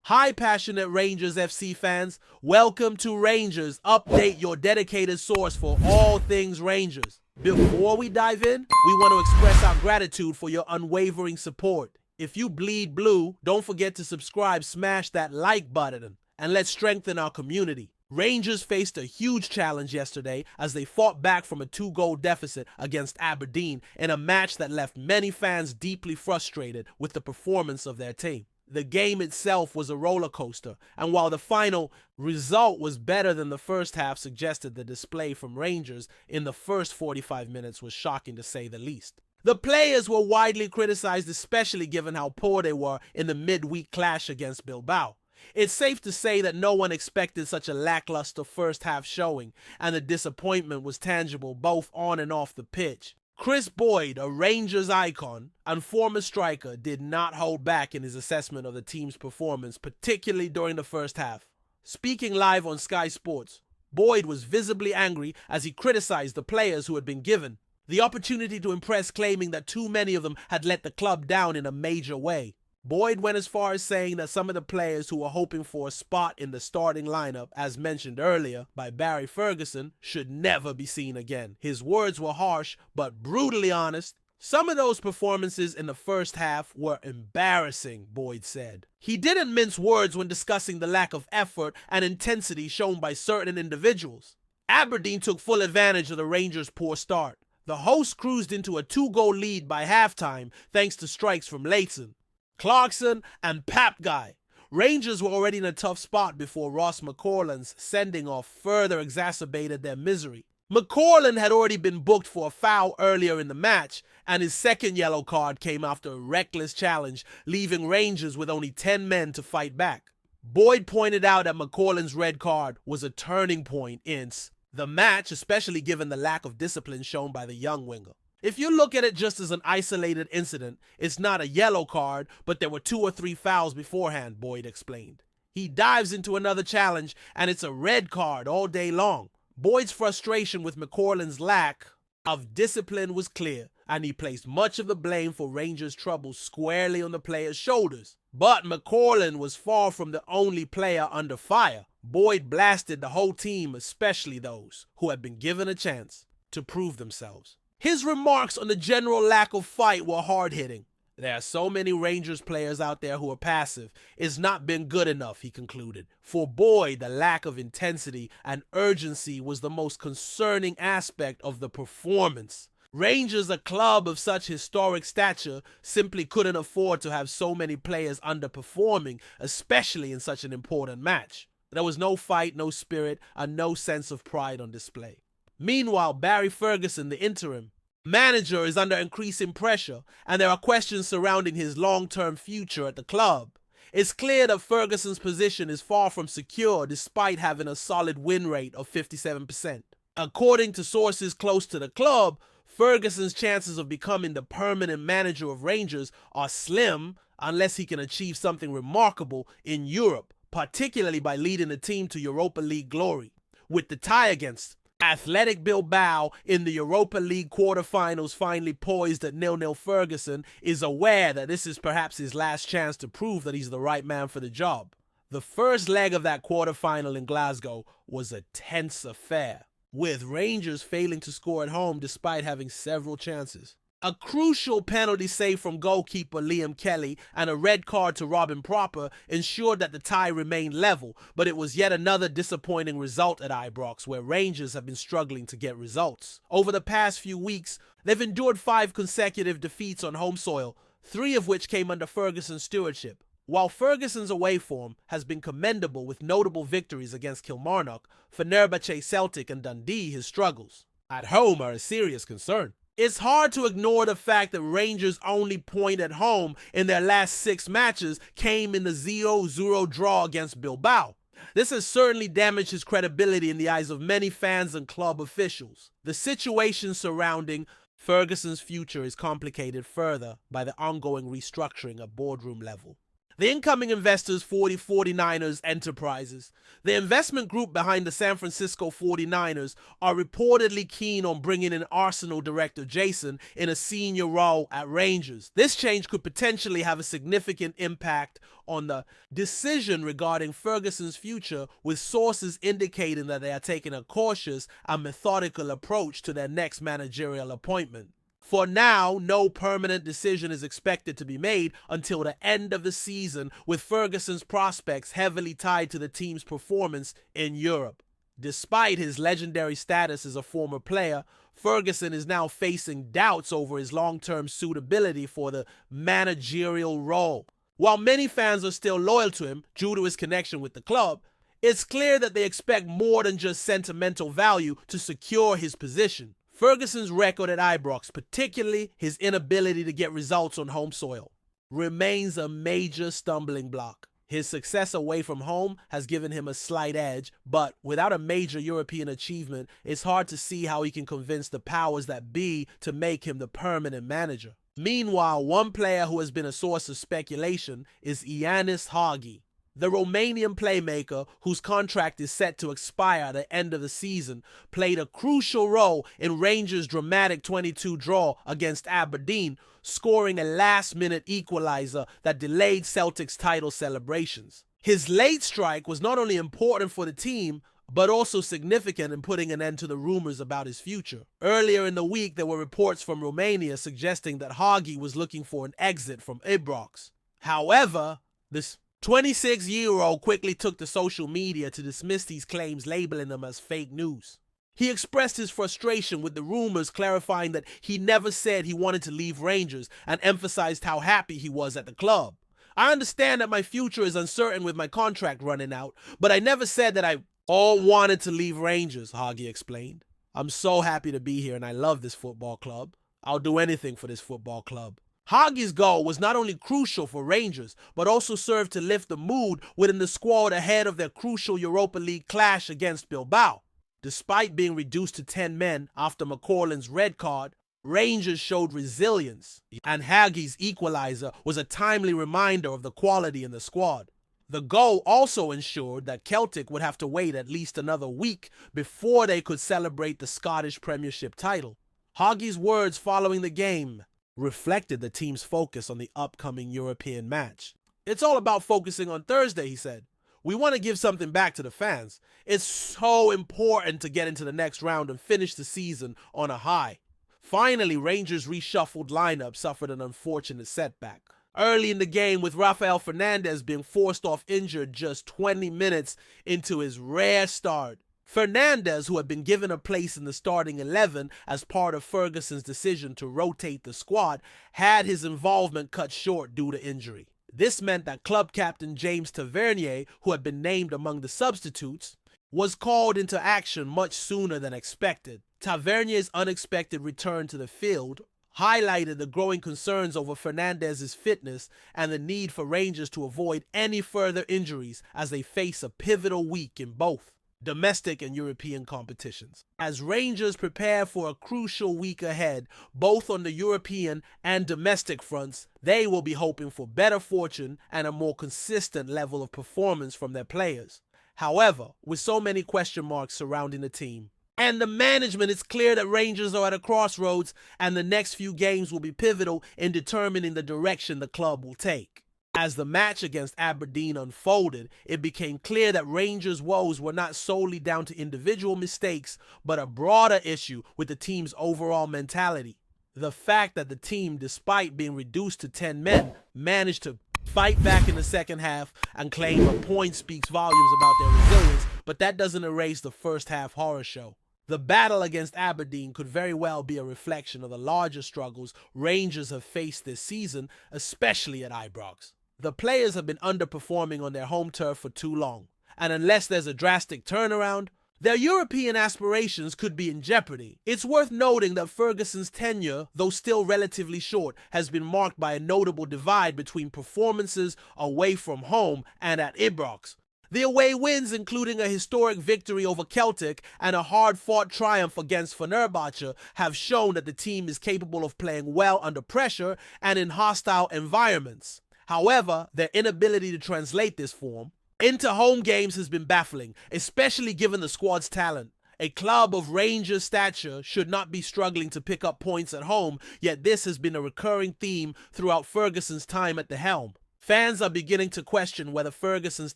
Hi passionate Rangers FC fans, welcome to Rangers Update, your dedicated source for all things Rangers. Before we dive in, we want to express our gratitude for your unwavering support. If you bleed blue, don't forget to subscribe, smash that like button, and let's strengthen our community. Rangers faced a huge challenge yesterday as they fought back from a 2-goal deficit against Aberdeen in a match that left many fans deeply frustrated with the performance of their team. The game itself was a roller coaster, and while the final result was better than the first half suggested, the display from Rangers in the first 45 minutes was shocking to say the least. The players were widely criticized, especially given how poor they were in the midweek clash against Bilbao. It's safe to say that no one expected such a lackluster first half showing, and the disappointment was tangible both on and off the pitch. Chris Boyd, a Rangers icon and former striker, did not hold back in his assessment of the team's performance, particularly during the first half. Speaking live on Sky Sports, Boyd was visibly angry as he criticized the players who had been given the opportunity to impress, claiming that too many of them had let the club down in a major way. Boyd went as far as saying that some of the players who were hoping for a spot in the starting lineup, as mentioned earlier by Barry Ferguson, should never be seen again. His words were harsh but brutally honest. Some of those performances in the first half were embarrassing, Boyd said. He didn't mince words when discussing the lack of effort and intensity shown by certain individuals. Aberdeen took full advantage of the Rangers' poor start. The hosts cruised into a 2-goal lead by halftime thanks to strikes from Leighton, Clarkson, and Pap Guy. Rangers were already in a tough spot before Ross McCorland's sending off further exacerbated their misery. McCorland had already been booked for a foul earlier in the match, and his second yellow card came after a reckless challenge, leaving Rangers with only 10 men to fight back. Boyd pointed out that McCorland's red card was a turning point in the match, especially given the lack of discipline shown by the young winger. If you look at it just as an isolated incident, it's not a yellow card, but there were 2 or 3 fouls beforehand, Boyd explained. He dives into another challenge, and it's a red card all day long. Boyd's frustration with McCorland's lack of discipline was clear, and he placed much of the blame for Rangers' troubles squarely on the players' shoulders. But McCorland was far from the only player under fire. Boyd blasted the whole team, especially those who had been given a chance to prove themselves. His remarks on the general lack of fight were hard-hitting. There are so many Rangers players out there who are passive. It's not been good enough, he concluded. For Boyd, the lack of intensity and urgency was the most concerning aspect of the performance. Rangers, a club of such historic stature, simply couldn't afford to have so many players underperforming, especially in such an important match. There was no fight, no spirit, and no sense of pride on display. Meanwhile, Barry Ferguson, the interim manager, is under increasing pressure, and there are questions surrounding his long-term future at the club. It's clear that Ferguson's position is far from secure despite having a solid win rate of 57%. According to sources close to the club, Ferguson's chances of becoming the permanent manager of Rangers are slim unless he can achieve something remarkable in Europe, particularly by leading the team to Europa League glory. With the tie against Athletic Bilbao in the Europa League quarterfinals finally poised at 0-0, Ferguson is aware that this is perhaps his last chance to prove that he's the right man for the job. The first leg of that quarterfinal in Glasgow was a tense affair, with Rangers failing to score at home despite having several chances. A crucial penalty save from goalkeeper Liam Kelly and a red card to Robin Proper ensured that the tie remained level, but it was yet another disappointing result at Ibrox, where Rangers have been struggling to get results. Over the past few weeks, they've endured 5 consecutive defeats on home soil, 3 of which came under Ferguson's stewardship. While Ferguson's away form has been commendable with notable victories against Kilmarnock, Fenerbahce, Celtic and Dundee, his struggles at home are a serious concern. It's hard to ignore the fact that Rangers' only point at home in their last 6 matches came in the 0-0 draw against Bilbao. This has certainly damaged his credibility in the eyes of many fans and club officials. The situation surrounding Ferguson's future is complicated further by the ongoing restructuring at boardroom level. The incoming investors 49ers Enterprises. The investment group behind the San Francisco 49ers are reportedly keen on bringing in Arsenal director Jason in a senior role at Rangers. This change could potentially have a significant impact on the decision regarding Ferguson's future, with sources indicating that they are taking a cautious and methodical approach to their next managerial appointment. For now, no permanent decision is expected to be made until the end of the season, with Ferguson's prospects heavily tied to the team's performance in Europe. Despite his legendary status as a former player, Ferguson is now facing doubts over his long-term suitability for the managerial role. While many fans are still loyal to him due to his connection with the club, it's clear that they expect more than just sentimental value to secure his position. Ferguson's record at Ibrox, particularly his inability to get results on home soil, remains a major stumbling block. His success away from home has given him a slight edge, but without a major European achievement, it's hard to see how he can convince the powers that be to make him the permanent manager. Meanwhile, one player who has been a source of speculation is Ianis Hagi. The Romanian playmaker, whose contract is set to expire at the end of the season, played a crucial role in Rangers' dramatic 22 draw against Aberdeen, scoring a last-minute equalizer that delayed Celtic's title celebrations. His late strike was not only important for the team, but also significant in putting an end to the rumors about his future. Earlier in the week, there were reports from Romania suggesting that Hagi was looking for an exit from Ibrox. However, this 26-year-old quickly took to social media to dismiss these claims, labeling them as fake news. He expressed his frustration with the rumors, clarifying that he never said he wanted to leave Rangers and emphasized how happy he was at the club. "I understand that my future is uncertain with my contract running out, but I never said that I all wanted to leave Rangers," Hagi explained. "I'm so happy to be here and I love this football club. I'll do anything for this football club." Hagi's goal was not only crucial for Rangers, but also served to lift the mood within the squad ahead of their crucial Europa League clash against Bilbao. Despite being reduced to 10 men after McCOIST's red card, Rangers showed resilience, and Hagi's equalizer was a timely reminder of the quality in the squad. The goal also ensured that Celtic would have to wait at least another week before they could celebrate the Scottish Premiership title. Hagi's words following the game reflected the team's focus on the upcoming European match. "It's all about focusing on Thursday," he said. "We want to give something back to the fans. It's so important to get into the next round and finish the season on a high." Finally, Rangers' reshuffled lineup suffered an unfortunate setback. Early in the game, with Rafael Fernandes being forced off injured just 20 minutes into his rare start. Fernandes, who had been given a place in the starting 11 as part of Ferguson's decision to rotate the squad, had his involvement cut short due to injury. This meant that club captain James Tavernier, who had been named among the substitutes, was called into action much sooner than expected. Tavernier's unexpected return to the field highlighted the growing concerns over Fernandes' fitness and the need for Rangers to avoid any further injuries as they face a pivotal week in both domestic and European competitions. As Rangers prepare for a crucial week ahead, both on the European and domestic fronts, they will be hoping for better fortune and a more consistent level of performance from their players. However, with so many question marks surrounding the team and the management, it's clear that Rangers are at a crossroads, and the next few games will be pivotal in determining the direction the club will take. As the match against Aberdeen unfolded, it became clear that Rangers' woes were not solely down to individual mistakes, but a broader issue with the team's overall mentality. The fact that the team, despite being reduced to 10 men, managed to fight back in the second half and claim a point speaks volumes about their resilience, but that doesn't erase the first half horror show. The battle against Aberdeen could very well be a reflection of the larger struggles Rangers have faced this season, especially at Ibrox. The players have been underperforming on their home turf for too long, and unless there's a drastic turnaround, their European aspirations could be in jeopardy. It's worth noting that Ferguson's tenure, though still relatively short, has been marked by a notable divide between performances away from home and at Ibrox. The away wins, including a historic victory over Celtic and a hard-fought triumph against Fenerbahce, have shown that the team is capable of playing well under pressure and in hostile environments. However, their inability to translate this form into home games has been baffling, especially given the squad's talent. A club of Rangers stature should not be struggling to pick up points at home, yet this has been a recurring theme throughout Ferguson's time at the helm. Fans are beginning to question whether Ferguson's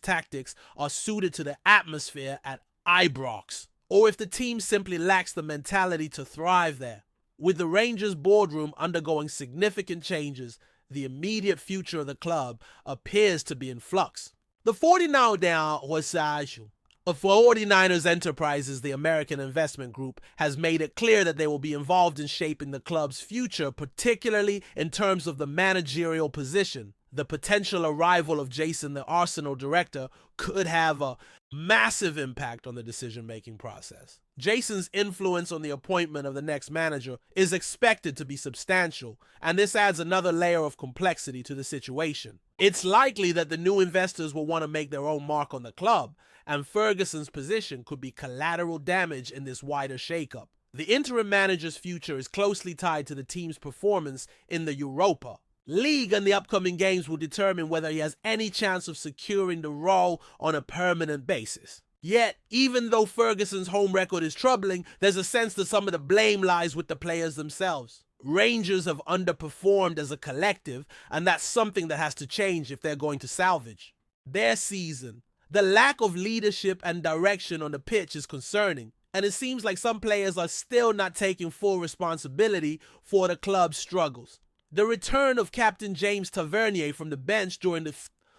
tactics are suited to the atmosphere at Ibrox, or if the team simply lacks the mentality to thrive there. With the Rangers boardroom undergoing significant changes, the immediate future of the club appears to be in flux. The 49 Horsage of 49ers Enterprises, the American investment group, has made it clear that they will be involved in shaping the club's future, particularly in terms of the managerial position. The potential arrival of Jason, the Arsenal director, could have a massive impact on the decision-making process. Jason's influence on the appointment of the next manager is expected to be substantial, and this adds another layer of complexity to the situation. It's likely that the new investors will want to make their own mark on the club, and Ferguson's position could be collateral damage in this wider shakeup. The interim manager's future is closely tied to the team's performance in the Europa League, and the upcoming games will determine whether he has any chance of securing the role on a permanent basis. Yet, even though Ferguson's home record is troubling, there's a sense that some of the blame lies with the players themselves. Rangers have underperformed as a collective, and that's something that has to change if they're going to salvage their season. The lack of leadership and direction on the pitch is concerning, and it seems like some players are still not taking full responsibility for the club's struggles. The return of Captain James Tavernier from the bench during the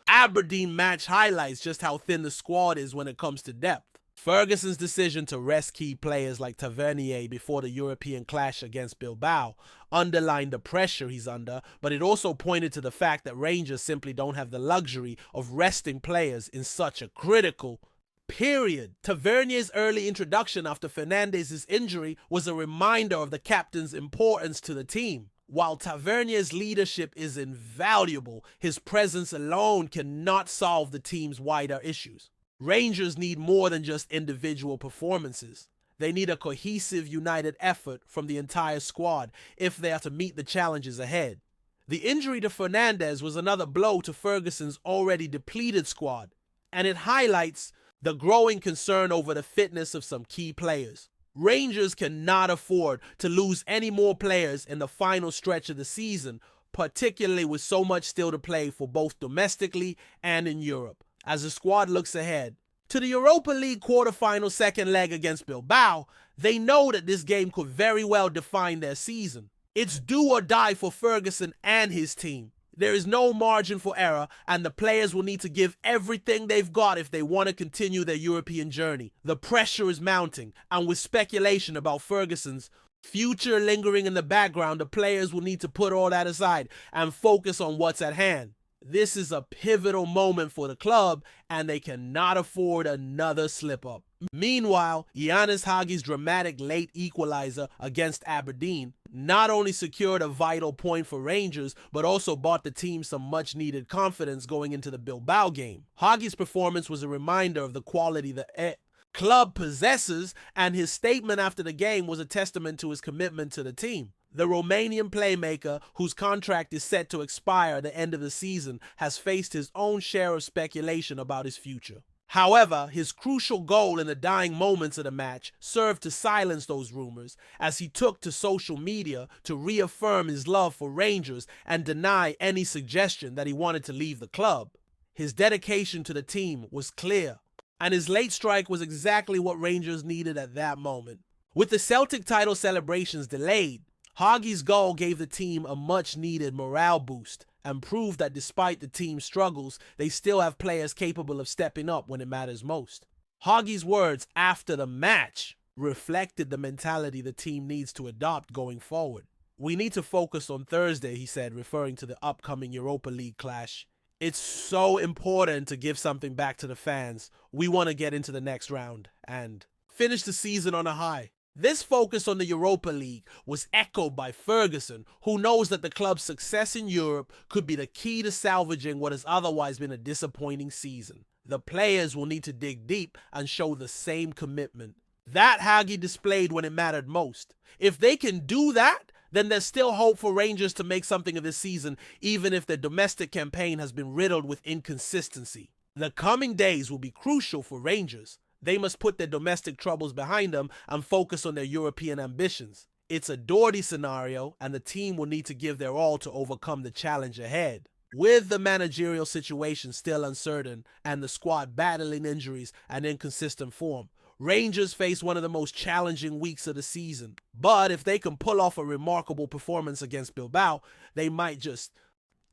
Aberdeen match highlights just how thin the squad is when it comes to depth. Ferguson's decision to rest key players like Tavernier before the European clash against Bilbao underlined the pressure he's under, but it also pointed to the fact that Rangers simply don't have the luxury of resting players in such a critical period. Tavernier's early introduction after Fernandez's injury was a reminder of the captain's importance to the team. While Tavernier's leadership is invaluable, his presence alone cannot solve the team's wider issues. Rangers need more than just individual performances. They need a cohesive, united effort from the entire squad if they are to meet the challenges ahead. The injury to Fernandez was another blow to Ferguson's already depleted squad, and it highlights the growing concern over the fitness of some key players. Rangers cannot afford to lose any more players in the final stretch of the season, particularly with so much still to play for both domestically and in Europe. As the squad looks ahead to the Europa League quarterfinal second leg against Bilbao, they know that this game could very well define their season. It's do or die for Ferguson and his team. There is no margin for error, and the players will need to give everything they've got if they want to continue their European journey. The pressure is mounting, and with speculation about Ferguson's future lingering in the background, the players will need to put all that aside and focus on what's at hand. This is a pivotal moment for the club, and they cannot afford another slip-up. Meanwhile, Ianis Hagi's dramatic late equalizer against Aberdeen not only secured a vital point for Rangers, but also bought the team some much-needed confidence going into the Bilbao game. Hagi's performance was a reminder of the quality the club possesses, and his statement after the game was a testament to his commitment to the team. The Romanian playmaker, whose contract is set to expire at the end of the season, has faced his own share of speculation about his future. However, his crucial goal in the dying moments of the match served to silence those rumors, as he took to social media to reaffirm his love for Rangers and deny any suggestion that he wanted to leave the club. His dedication to the team was clear, and his late strike was exactly what Rangers needed at that moment. With the Celtic title celebrations delayed, Hagi's goal gave the team a much-needed morale boost and proved that despite the team's struggles, they still have players capable of stepping up when it matters most. Hagi's words after the match reflected the mentality the team needs to adopt going forward. "We need to focus on Thursday," he said, referring to the upcoming Europa League clash. "It's so important to give something back to the fans. We want to get into the next round and finish the season on a high." This focus on the Europa League was echoed by Ferguson, who knows that the club's success in Europe could be the key to salvaging what has otherwise been a disappointing season. The players will need to dig deep and show the same commitment that Hagi displayed when it mattered most. If they can do that, then there's still hope for Rangers to make something of this season, even if their domestic campaign has been riddled with inconsistency. The coming days will be crucial for Rangers. They must put their domestic troubles behind them and focus on their European ambitions. It's a Doherty scenario, and the team will need to give their all to overcome the challenge ahead. With the managerial situation still uncertain and the squad battling injuries and inconsistent form, Rangers face one of the most challenging weeks of the season. But if they can pull off a remarkable performance against Bilbao, they might just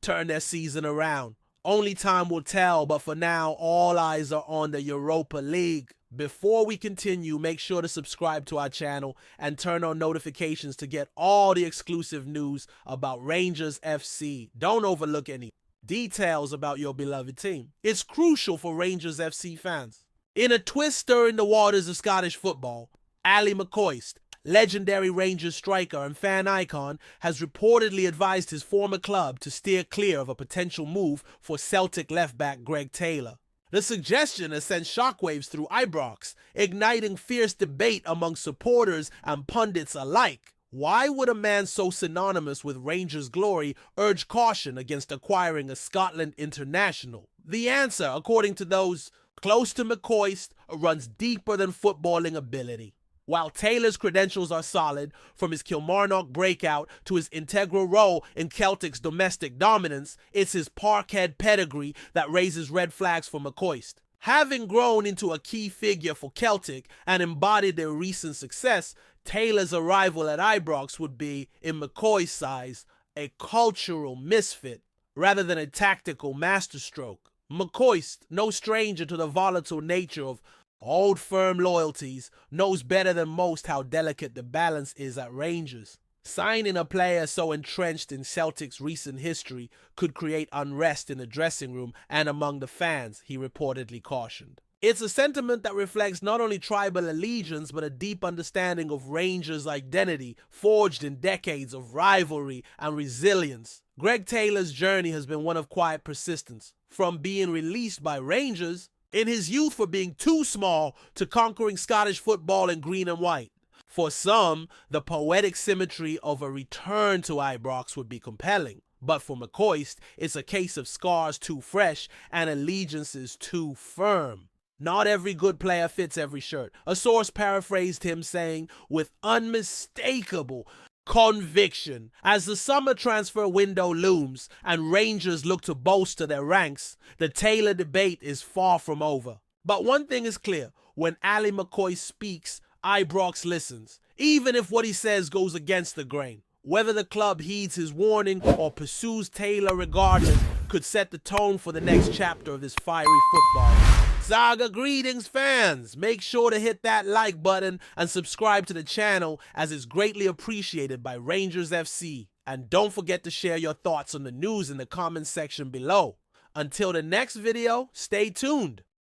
turn their season around. Only time will tell, but for now, all eyes are on the Europa League. Before we continue, make sure to subscribe to our channel and turn on notifications to get all the exclusive news about Rangers FC. Don't overlook any details about your beloved team. It's crucial for Rangers FC fans. In a twist stirring the waters of Scottish football, Ali McCOIST, legendary Rangers striker and fan icon, has reportedly advised his former club to steer clear of a potential move for Celtic left-back Greg Taylor. The suggestion has sent shockwaves through Ibrox, igniting fierce debate among supporters and pundits alike. Why would a man so synonymous with Rangers' glory urge caution against acquiring a Scotland international? The answer, according to those close to McCOIST, runs deeper than footballing ability. While Taylor's credentials are solid, from his Kilmarnock breakout to his integral role in Celtic's domestic dominance, it's his Parkhead pedigree that raises red flags for McCOIST. Having grown into a key figure for Celtic and embodied their recent success, Taylor's arrival at Ibrox would be, in McCOIST's eyes, a cultural misfit rather than a tactical masterstroke. McCOIST, no stranger to the volatile nature of old firm loyalties, knows better than most how delicate the balance is at Rangers. Signing a player so entrenched in Celtic's recent history could create unrest in the dressing room and among the fans, he reportedly cautioned. It's a sentiment that reflects not only tribal allegiance but a deep understanding of Rangers' identity, forged in decades of rivalry and resilience. Greg Taylor's journey has been one of quiet persistence, from being released by Rangers in his youth for being too small to conquering Scottish football in green and white. For some, the poetic symmetry of a return to Ibrox would be compelling. But for McCOIST, it's a case of scars too fresh and allegiances too firm. Not every good player fits every shirt. A source paraphrased him saying, with unmistakable conviction, as the summer transfer window looms and Rangers look to bolster their ranks, the Taylor debate is far from over. But one thing is clear, when Ali McCOIST speaks, Ibrox listens, even if what he says goes against the grain. Whether the club heeds his warning or pursues Taylor regardless could set the tone for the next chapter of this fiery football saga. Greetings, fans! Make sure to hit that like button and subscribe to the channel, as it's greatly appreciated by Rangers FC. And don't forget to share your thoughts on the news in the comments section below. Until the next video, stay tuned.